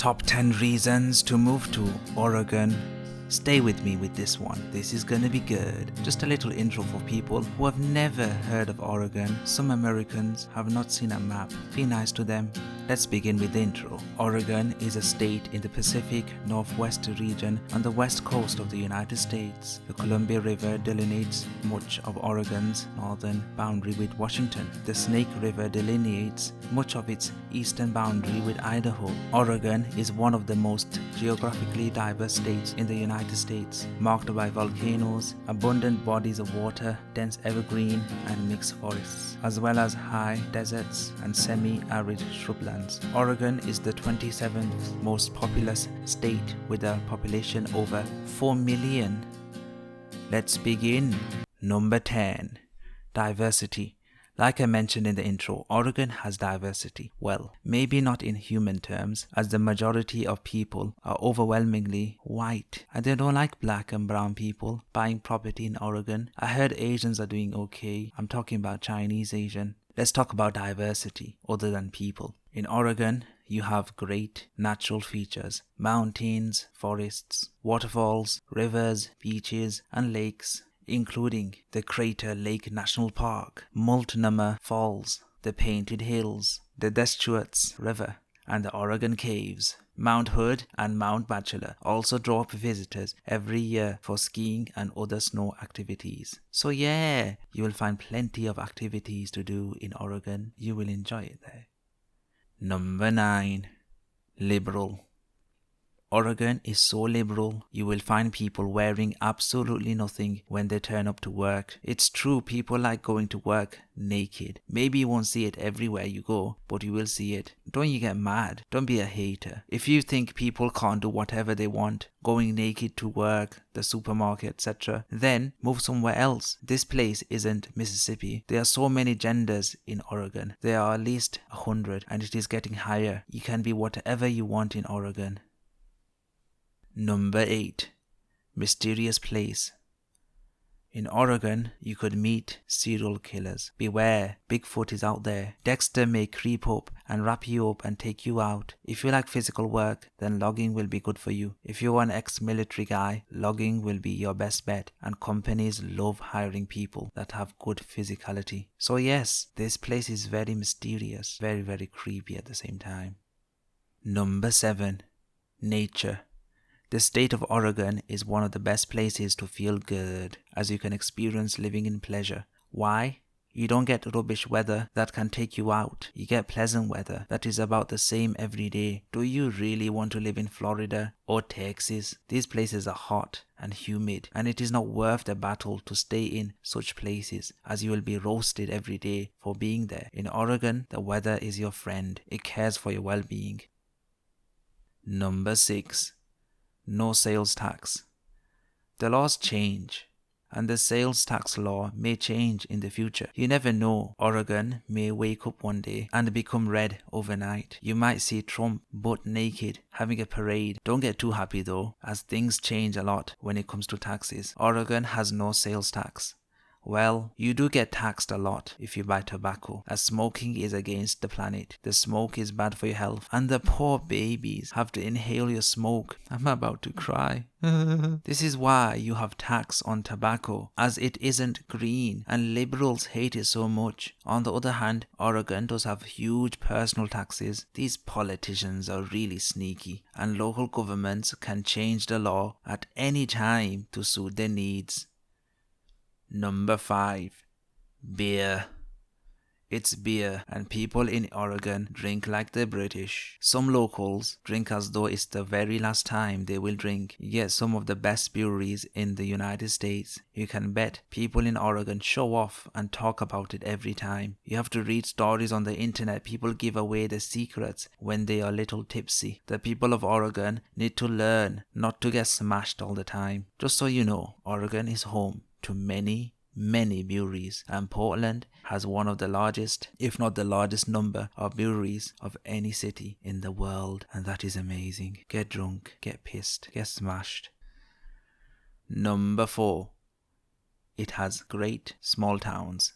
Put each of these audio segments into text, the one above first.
Top 10 reasons to move to Oregon. Stay with me with this one. This is gonna be good. Just a little intro for people who have never heard of Oregon. Some Americans have not seen a map. Be nice to them. Let's begin with the intro. Oregon is a state in the Pacific Northwest region on the west coast of the United States. The Columbia River delineates much of Oregon's northern boundary with Washington. The Snake River delineates much of its eastern boundary with Idaho. Oregon is one of the most geographically diverse states in the United States, marked by volcanoes, abundant bodies of water, dense evergreen and mixed forests, as well as high deserts and semi-arid shrublands. Oregon is the 27th most populous state with a population over 4 million. Let's begin. Number 10. Diversity. Like I mentioned in the intro, Oregon has diversity. Well, maybe not in human terms, as the majority of people are overwhelmingly white, and they don't like black and brown people buying property in Oregon. I heard Asians are doing okay. I'm talking about Chinese Asian. Let's talk about diversity other than people. In Oregon, you have great natural features: mountains, forests, waterfalls, rivers, beaches, and lakes, including the Crater Lake National Park, Multnomah Falls, the Painted Hills, the Deschutes River, and the Oregon Caves. Mount Hood and Mount Bachelor also draw up visitors every year for skiing and other snow activities. So yeah, you will find plenty of activities to do in Oregon. You will enjoy it there. Number 9. Liberal. Oregon is so liberal, you will find people wearing absolutely nothing when they turn up to work. It's true, people like going to work naked. Maybe you won't see it everywhere you go, but you will see it. Don't you get mad? Don't be a hater. If you think people can't do whatever they want, going naked to work, the supermarket, etc., then move somewhere else. This place isn't Mississippi. There are so many genders in Oregon. There are at least 100, and it is getting higher. You can be whatever you want in Oregon. Number 8. Mysterious place. In Oregon, you could meet serial killers. Beware, Bigfoot is out there. Dexter may creep up and wrap you up and take you out. If you like physical work, then logging will be good for you. If you're an ex-military guy, logging will be your best bet, and companies love hiring people that have good physicality. So yes, this place is very mysterious, very, very creepy at the same time. Number 7. Nature. The state of Oregon is one of the best places to feel good, as you can experience living in pleasure. Why? You don't get rubbish weather that can take you out. You get pleasant weather that is about the same every day. Do you really want to live in Florida or Texas? These places are hot and humid, and it is not worth the battle to stay in such places, as you will be roasted every day for being there. In Oregon, the weather is your friend. It cares for your well-being. Number 6. No sales tax. The laws change, and the sales tax law may change in the future. You never know. Oregon may wake up one day and become red overnight. You might see Trump butt naked having a parade. Don't get too happy though, as things change a lot when it comes to taxes. Oregon has no sales tax. Well, you do get taxed a lot if you buy tobacco, as smoking is against the planet. The smoke is bad for your health, and the poor babies have to inhale your smoke. I'm about to cry. This is why you have tax on tobacco, as it isn't green, and liberals hate it so much. On the other hand, Oregon does have huge personal taxes. These politicians are really sneaky, and local governments can change the law at any time to suit their needs. Number 5. Beer. It's beer, and people in Oregon drink like the British. Some locals drink as though it's the very last time they will drink. You get some of the best breweries in the United States. You can bet people in Oregon show off and talk about it every time. You have to read stories on the internet. People give away their secrets when they are a little tipsy. The people of Oregon need to learn not to get smashed all the time. Just so you know, Oregon is home to many breweries, and Portland has one of the largest, if not the largest number of breweries of any city in the world, and that is amazing. Get drunk, get pissed, get smashed. Number 4. It has great small towns.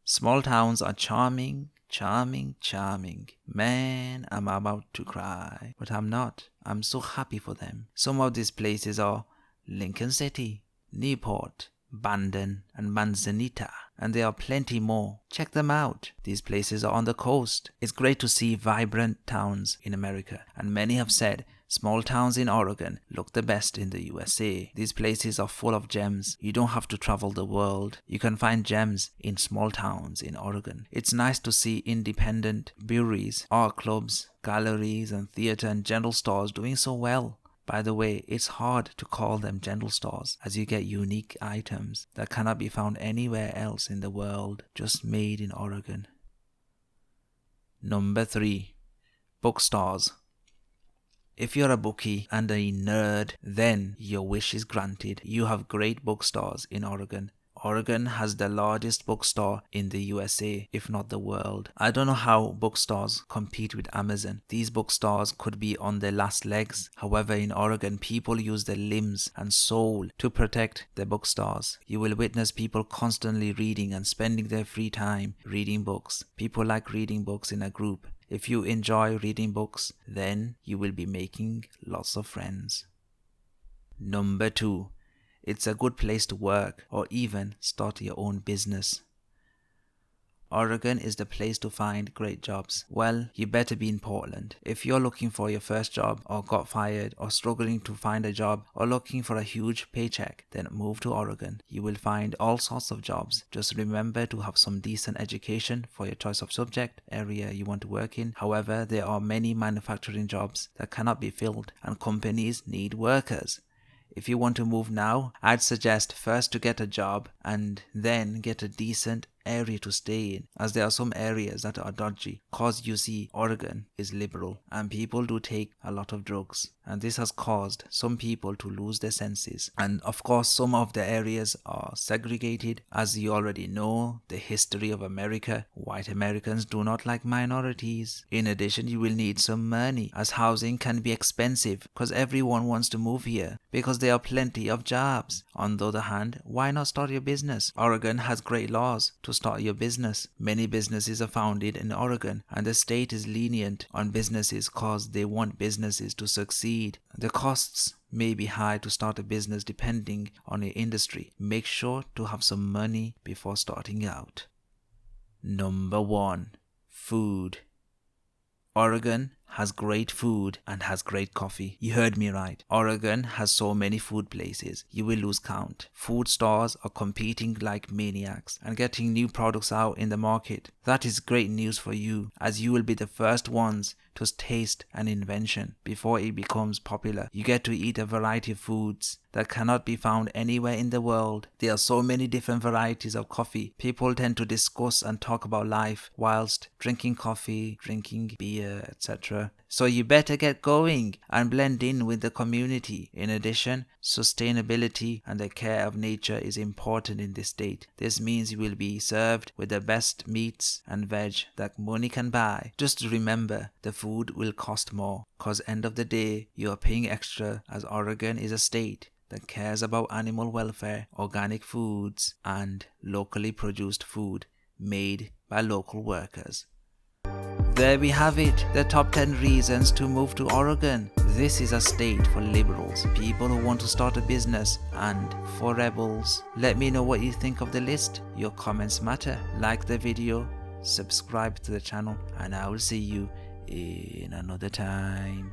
Small towns are charming, charming, charming. Man, I'm about to cry. But I'm not. I'm so happy for them. Some of these places are Lincoln City, Newport, Bandon, and Manzanita. And there are plenty more. Check them out. These places are on the coast. It's great to see vibrant towns in America. And many have said small towns in Oregon look the best in the USA. These places are full of gems. You don't have to travel the world. You can find gems in small towns in Oregon. It's nice to see independent breweries, art clubs, galleries, and theater and general stores doing so well. By the way, it's hard to call them general stores as you get unique items that cannot be found anywhere else in the world, just made in Oregon. Number 3. Bookstores. If you're a bookie and a nerd, then your wish is granted. You have great bookstores in Oregon. Oregon has the largest bookstore in the USA, if not the world. I don't know how bookstores compete with Amazon. These bookstores could be on their last legs. However, in Oregon, people use their limbs and soul to protect their bookstores. You will witness people constantly reading and spending their free time reading books. People like reading books in a group. If you enjoy reading books, then you will be making lots of friends. Number 2. It's a good place to work or even start your own business. Oregon is the place to find great jobs. Well, you better be in Portland. If you're looking for your first job or got fired or struggling to find a job or looking for a huge paycheck, then move to Oregon. You will find all sorts of jobs. Just remember to have some decent education for your choice of subject, area you want to work in. However, there are many manufacturing jobs that cannot be filled and companies need workers. If you want to move now, I'd suggest first to get a job and then get a decent area to stay in, as there are some areas that are dodgy, cause you see Oregon is liberal and people do take a lot of drugs, and this has caused some people to lose their senses. And of course some of the areas are segregated. As you already know, the history of America, white Americans do not like minorities. In addition, you will need some money, as housing can be expensive because everyone wants to move here because there are plenty of jobs. On the other hand, why not start your business? Oregon has great laws to start your business. Many businesses are founded in Oregon and the state is lenient on businesses cause they want businesses to succeed. The costs may be high to start a business depending on your industry. Make sure to have some money before starting out. Number 1. Food. Oregon has great food and has great coffee. You heard me right. Oregon has so many food places, you will lose count. Food stores are competing like maniacs and getting new products out in the market. That is great news for you, as you will be the first ones to taste an invention before it becomes popular. You get to eat a variety of foods that cannot be found anywhere in the world. There are so many different varieties of coffee. People tend to discuss and talk about life whilst drinking coffee, drinking beer, etc. So you better get going and blend in with the community. In addition, sustainability and the care of nature is important in this state. This means you will be served with the best meats and veg that money can buy. Just remember, the food will cost more, cause end of the day you are paying extra, as Oregon is a state that cares about animal welfare, organic foods, and locally produced food made by local workers. There we have it, the top 10 reasons to move to Oregon. This is a state for liberals, people who want to start a business, and for rebels. Let me know what you think of the list. Your comments matter. Like the video, subscribe to the channel, and I will see you in another time.